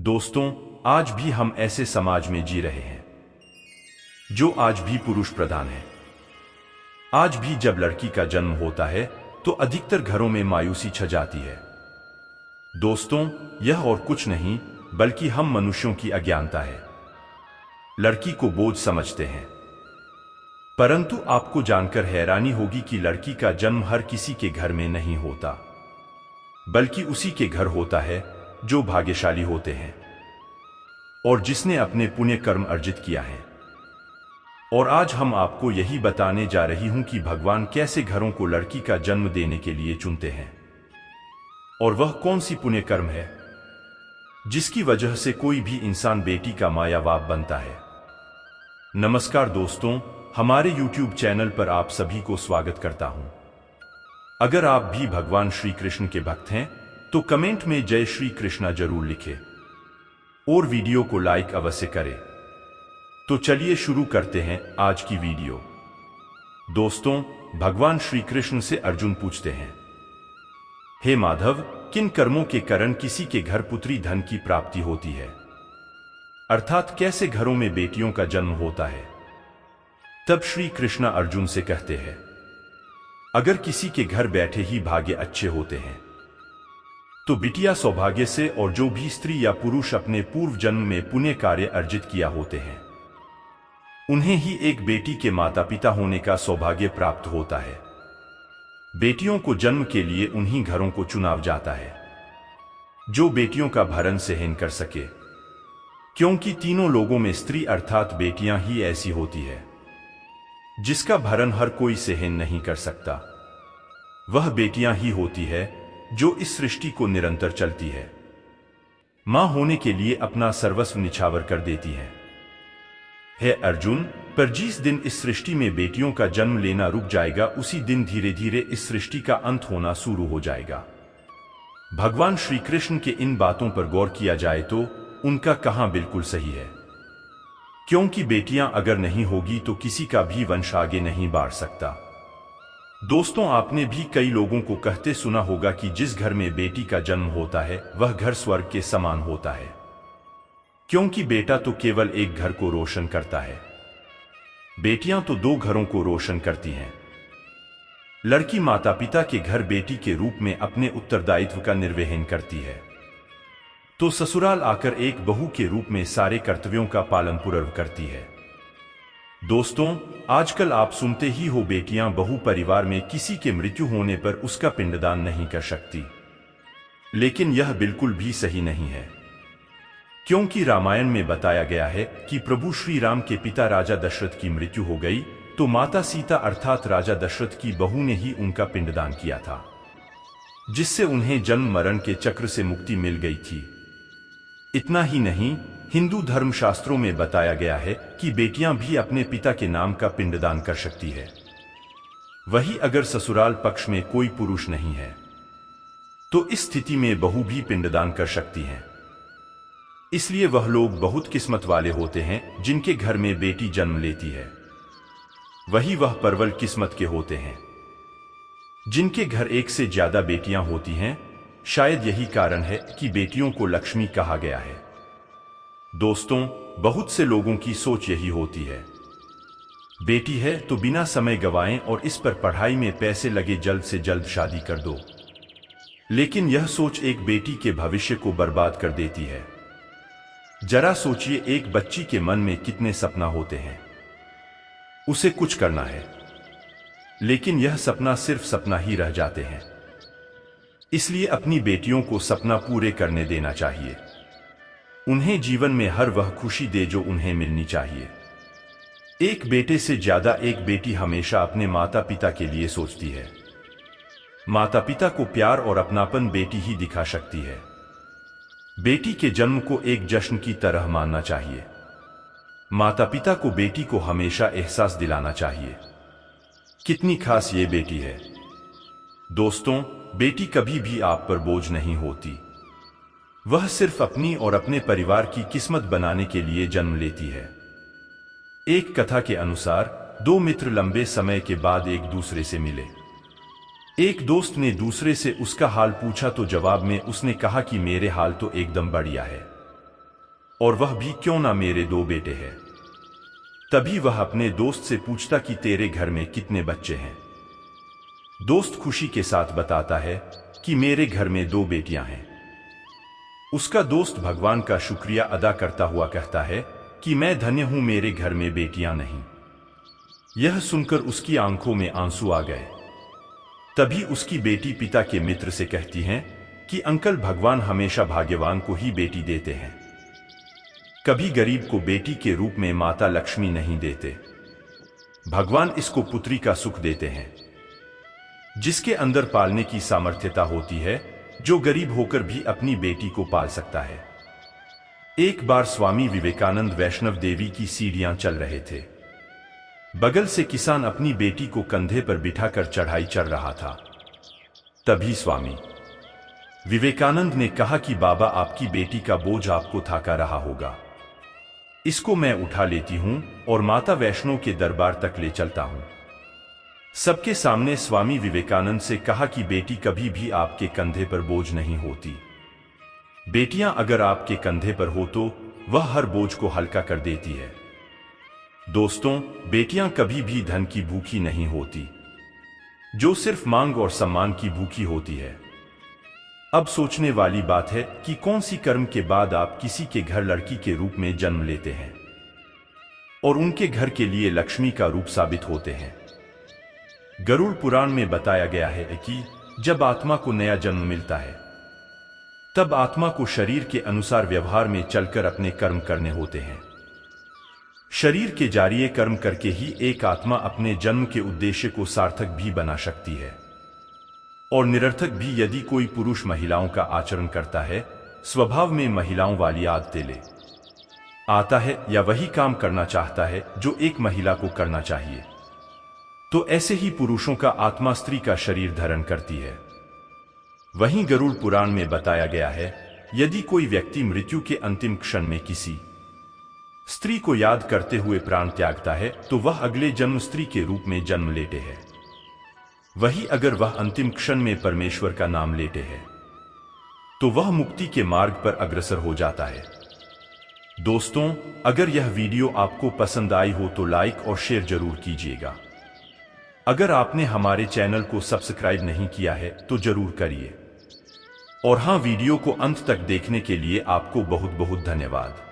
दोस्तों, आज भी हम ऐसे समाज में जी रहे हैं जो आज भी पुरुष प्रधान है। आज भी जब लड़की का जन्म होता है तो अधिकतर घरों में मायूसी छा जाती है। दोस्तों, यह और कुछ नहीं बल्कि हम मनुष्यों की अज्ञानता है। लड़की को बोझ समझते हैं, परंतु आपको जानकर हैरानी होगी कि लड़की का जन्म हर किसी के घर में नहीं होता, बल्कि उसी के घर होता है जो भाग्यशाली होते हैं और जिसने अपने पुण्य कर्म अर्जित किया है। और आज हम आपको यही बताने जा रही हूं कि भगवान कैसे घरों को लड़की का जन्म देने के लिए चुनते हैं और वह कौन सी पुण्य कर्म है जिसकी वजह से कोई भी इंसान बेटी का माया बाप बनता है। नमस्कार दोस्तों, हमारे YouTube चैनल पर आप सभी को स्वागत करता हूं। अगर आप भी भगवान श्री कृष्ण के भक्त हैं तो कमेंट में जय श्री कृष्णा जरूर लिखें और वीडियो को लाइक अवश्य करें। तो चलिए शुरू करते हैं आज की वीडियो। दोस्तों, भगवान श्री कृष्ण से अर्जुन पूछते हैं, हे माधव, किन कर्मों के कारण किसी के घर पुत्री धन की प्राप्ति होती है, अर्थात कैसे घरों में बेटियों का जन्म होता है। तब श्री कृष्ण अर्जुन से कहते हैं, अगर किसी के घर बैठे ही भाग्य अच्छे होते हैं तो बिटिया सौभाग्य से, और जो भी स्त्री या पुरुष अपने पूर्व जन्म में पुण्य कार्य अर्जित किया होते हैं उन्हें ही एक बेटी के माता पिता होने का सौभाग्य प्राप्त होता है। बेटियों को जन्म के लिए उन्हीं घरों को चुनाव जाता है जो बेटियों का भरण सहन कर सके, क्योंकि तीनों लोगों में स्त्री अर्थात बेटियां ही ऐसी होती है जिसका भरण हर कोई सहन नहीं कर सकता। वह बेटियां ही होती है जो इस सृष्टि को निरंतर चलती है, मां होने के लिए अपना सर्वस्व निछावर कर देती है। हे अर्जुन, पर जिस दिन इस सृष्टि में बेटियों का जन्म लेना रुक जाएगा उसी दिन धीरे धीरे इस सृष्टि का अंत होना शुरू हो जाएगा। भगवान श्री कृष्ण के इन बातों पर गौर किया जाए तो उनका कहां बिल्कुल सही है, क्योंकि बेटियां अगर नहीं होगी तो किसी का भी वंश आगे नहीं बढ़ सकता। दोस्तों, आपने भी कई लोगों को कहते सुना होगा कि जिस घर में बेटी का जन्म होता है वह घर स्वर्ग के समान होता है, क्योंकि बेटा तो केवल एक घर को रोशन करता है, बेटियां तो दो घरों को रोशन करती हैं। लड़की माता पिता के घर बेटी के रूप में अपने उत्तरदायित्व का निर्वहन करती है, तो ससुराल आकर एक बहू के रूप में सारे कर्तव्यों का पालन पूर्व करती है। दोस्तों, आजकल आप सुनते ही हो बेटियां बहु परिवार में किसी के मृत्यु होने पर उसका पिंडदान नहीं कर सकती, लेकिन यह बिल्कुल भी सही नहीं है, क्योंकि रामायण में बताया गया है कि प्रभु श्री राम के पिता राजा दशरथ की मृत्यु हो गई तो माता सीता अर्थात राजा दशरथ की बहू ने ही उनका पिंडदान किया था, जिससे उन्हें जन्म मरण के चक्र से मुक्ति मिल गई थी। इतना ही नहीं, हिंदू धर्मशास्त्रों में बताया गया है कि बेटियां भी अपने पिता के नाम का पिंडदान कर सकती है। वही अगर ससुराल पक्ष में कोई पुरुष नहीं है तो इस स्थिति में बहू भी पिंडदान कर सकती है। इसलिए वह लोग बहुत किस्मत वाले होते हैं जिनके घर में बेटी जन्म लेती है। वही वह प्रबल किस्मत के होते हैं जिनके घर एक से ज्यादा बेटियां होती हैं। शायद यही कारण है कि बेटियों को लक्ष्मी कहा गया है। दोस्तों, बहुत से लोगों की सोच यही होती है, बेटी है तो बिना समय गवाएं और इस पर पढ़ाई में पैसे लगे जल्द से जल्द शादी कर दो। लेकिन यह सोच एक बेटी के भविष्य को बर्बाद कर देती है। जरा सोचिए, एक बच्ची के मन में कितने सपना होते हैं, उसे कुछ करना है, लेकिन यह सपना सिर्फ सपना ही रह जाते हैं। इसलिए अपनी बेटियों को सपना पूरे करने देना चाहिए। उन्हें जीवन में हर वह खुशी दे जो उन्हें मिलनी चाहिए। एक बेटे से ज्यादा एक बेटी हमेशा अपने माता पिता के लिए सोचती है। माता पिता को प्यार और अपनापन बेटी ही दिखा सकती है। बेटी के जन्म को एक जश्न की तरह मानना चाहिए। माता पिता को बेटी को हमेशा एहसास दिलाना चाहिए कितनी खास ये बेटी है। दोस्तों, बेटी कभी भी आप पर बोझ नहीं होती, वह सिर्फ अपनी और अपने परिवार की किस्मत बनाने के लिए जन्म लेती है। एक कथा के अनुसार दो मित्र लंबे समय के बाद एक दूसरे से मिले। एक दोस्त ने दूसरे से उसका हाल पूछा तो जवाब में उसने कहा कि मेरे हाल तो एकदम बढ़िया है। और वह भी क्यों ना मेरे 2 बेटे हैं। तभी वह अपने दोस्त से पूछता कि तेरे घर में कितने बच्चे हैं। दोस्त खुशी के साथ बताता है कि मेरे घर में 2 बेटियां हैं। उसका दोस्त भगवान का शुक्रिया अदा करता हुआ कहता है कि मैं धन्य हूं, मेरे घर में बेटियां नहीं। यह सुनकर उसकी आंखों में आंसू आ गए। तभी उसकी बेटी पिता के मित्र से कहती हैं कि अंकल, भगवान हमेशा भाग्यवान को ही बेटी देते हैं, कभी गरीब को बेटी के रूप में माता लक्ष्मी नहीं देते। भगवान इसको पुत्री का सुख देते हैं, जिसके अंदर पालने की सामर्थ्यता होती है, जो गरीब होकर भी अपनी बेटी को पाल सकता है। एक बार स्वामी विवेकानंद वैष्णव देवी की सीढ़ियां चल रहे थे। बगल से किसान अपनी बेटी को कंधे पर बिठाकर चढ़ाई चढ़ रहा था। तभी स्वामी विवेकानंद ने कहा कि बाबा, आपकी बेटी का बोझ आपको थका रहा होगा, इसको मैं उठा लेती हूं और माता वैष्णो के दरबार तक ले चलता हूं। सबके सामने स्वामी विवेकानंद से कहा कि बेटी कभी भी आपके कंधे पर बोझ नहीं होती। बेटियां अगर आपके कंधे पर हो तो वह हर बोझ को हल्का कर देती है। दोस्तों, बेटियां कभी भी धन की भूखी नहीं होती, जो सिर्फ मांग और सम्मान की भूखी होती है। अब सोचने वाली बात है कि कौन सी कर्म के बाद आप किसी के घर लड़की के रूप में जन्म लेते हैं और उनके घर के लिए लक्ष्मी का रूप साबित होते हैं। गरुड़ पुराण में बताया गया है कि जब आत्मा को नया जन्म मिलता है, तब आत्मा को शरीर के अनुसार व्यवहार में चलकर अपने कर्म करने होते हैं। शरीर के जारिये कर्म करके ही एक आत्मा अपने जन्म के उद्देश्य को सार्थक भी बना सकती है और निरर्थक भी। यदि कोई पुरुष महिलाओं का आचरण करता है, स्वभाव में महिलाओं वाली आदतें ले आता है या वही काम करना चाहता है जो एक महिला को करना चाहिए, तो ऐसे ही पुरुषों का आत्मा स्त्री का शरीर धारण करती है। वहीं गरुड़ पुराण में बताया गया है, यदि कोई व्यक्ति मृत्यु के अंतिम क्षण में किसी स्त्री को याद करते हुए प्राण त्यागता है, तो वह अगले जन्म स्त्री के रूप में जन्म लेते हैं। वही अगर वह अंतिम क्षण में परमेश्वर का नाम लेते हैं, तो वह मुक्ति के मार्ग पर अग्रसर हो जाता है। दोस्तों, अगर यह वीडियो आपको पसंद आई हो तो लाइक और शेयर जरूर कीजिएगा। अगर आपने हमारे चैनल को सब्सक्राइब नहीं किया है तो जरूर करिए। और हां, वीडियो को अंत तक देखने के लिए आपको बहुत बहुत धन्यवाद।